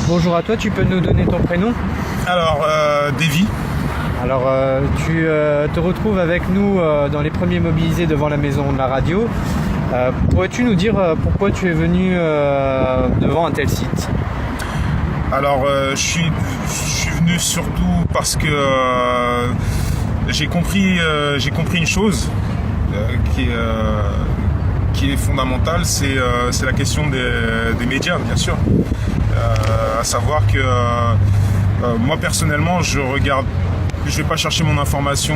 Bonjour à toi, tu peux nous donner ton prénom? Alors, Davy. Alors, tu te retrouves avec nous dans les premiers mobilisés devant la maison de la radio. Pourrais-tu nous dire pourquoi tu es venu devant un tel site? Alors, je suis venu surtout parce que j'ai compris une chose qui est fondamentale, c'est la question des médias, bien sûr. À savoir que moi personnellement, je vais pas chercher mon information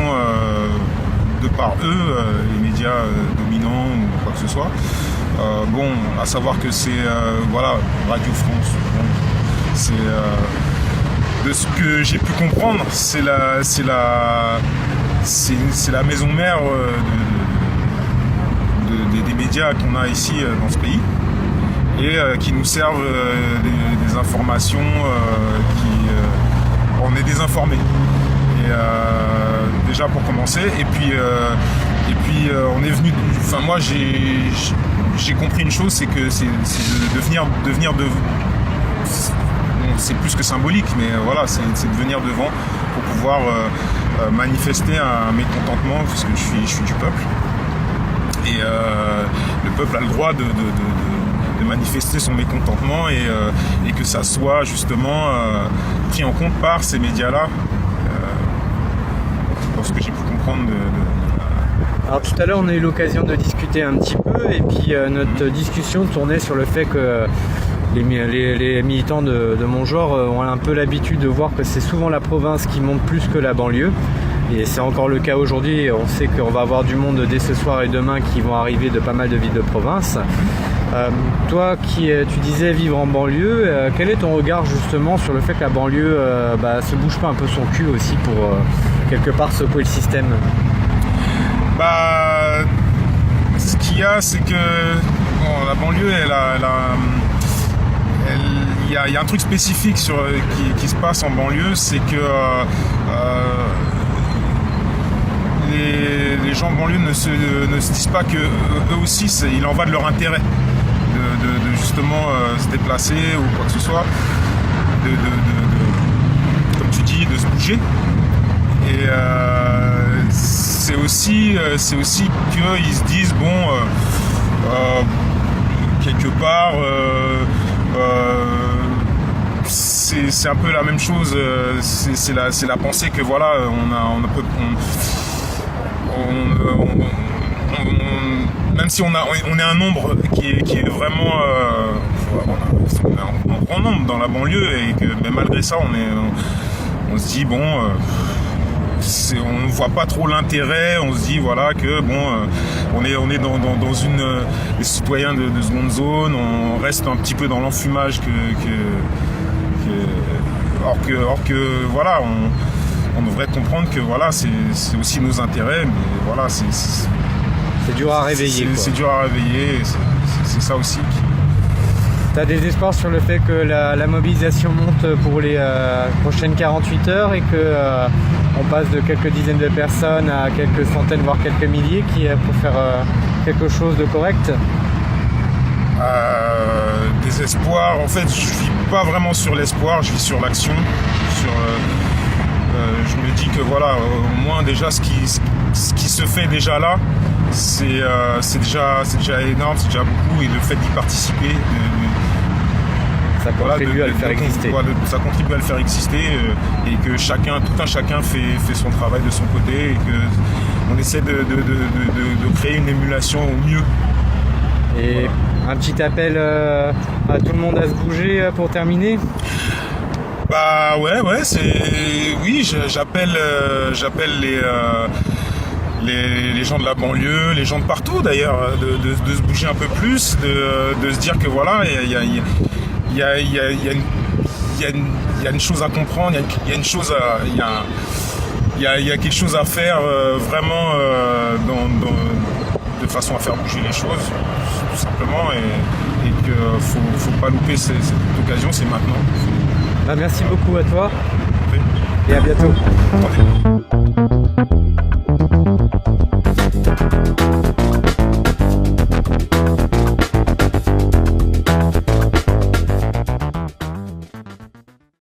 de par eux, les médias dominants ou quoi que ce soit. Bon, à savoir que c'est voilà, Radio France. Bon, c'est de ce que j'ai pu comprendre, c'est la maison mère des médias qu'on a ici dans ce pays et qui nous servent des informations on est désinformés. Et déjà pour commencer, et puis on est venu. Enfin moi j'ai compris une chose, c'est que c'est de venir de. C'est plus que symbolique, mais voilà, c'est de venir devant pour pouvoir manifester un mécontentement, parce que je suis du peuple. Et le peuple a le droit de manifester son mécontentement et que ça soit justement pris en compte par ces médias-là. Pour ce que j'ai pu comprendre Alors tout à l'heure on a eu l'occasion de discuter un petit peu et puis notre discussion tournait sur le fait que les militants de mon genre ont un peu l'habitude de voir que c'est souvent la province qui monte plus que la banlieue. Et c'est encore le cas aujourd'hui. On sait qu'on va avoir du monde dès ce soir et demain qui vont arriver de pas mal de villes de province. Toi tu disais vivre en banlieue, quel est ton regard justement sur le fait que la banlieue se bouge pas un peu son cul aussi pour quelque part secouer le système? Ce qu'il y a, c'est que la banlieue, il y a un truc spécifique qui se passe en banlieue, c'est que les gens en banlieue ne se disent pas que eux aussi, il en va de leur intérêt de justement se déplacer ou quoi que ce soit, comme tu dis, de se bouger. Et c'est aussi qu'ils se disent quelque part c'est un peu la même chose, c'est la pensée que voilà, même si on est un nombre qui est vraiment on est un grand nombre dans la banlieue, et que mais malgré ça on se dit on ne voit pas trop l'intérêt, on se dit voilà que on est dans les citoyens de seconde zone, on reste un petit peu dans l'enfumage or que voilà, on devrait comprendre que voilà, c'est aussi nos intérêts, mais voilà, c'est dur à réveiller. C'est dur à réveiller, c'est ça aussi. Tu as des espoirs sur le fait que la mobilisation monte pour les prochaines 48 heures et que on passe de quelques dizaines de personnes à quelques centaines, voire quelques milliers pour faire quelque chose de correct? Des espoirs, en fait, je vis pas vraiment sur l'espoir, je vis sur l'action. Je me dis que voilà, au moins déjà ce qui se fait déjà là, c'est déjà énorme, c'est déjà beaucoup, et le fait d'y participer, ça contribue à le faire exister. Ça contribue à le faire exister, et que tout un chacun fait son travail de son côté, et que on essaie de créer une émulation au mieux. Et voilà. Un petit appel à tout le monde à se bouger pour terminer. J'appelle les gens de la banlieue, les gens de partout d'ailleurs, de se bouger un peu plus, de se dire que voilà, il y a une chose à comprendre, il y a une chose il y a quelque chose à faire vraiment de façon à faire bouger les choses, tout simplement, et qu'il faut pas louper cette occasion, c'est maintenant. Merci beaucoup à toi et à bientôt.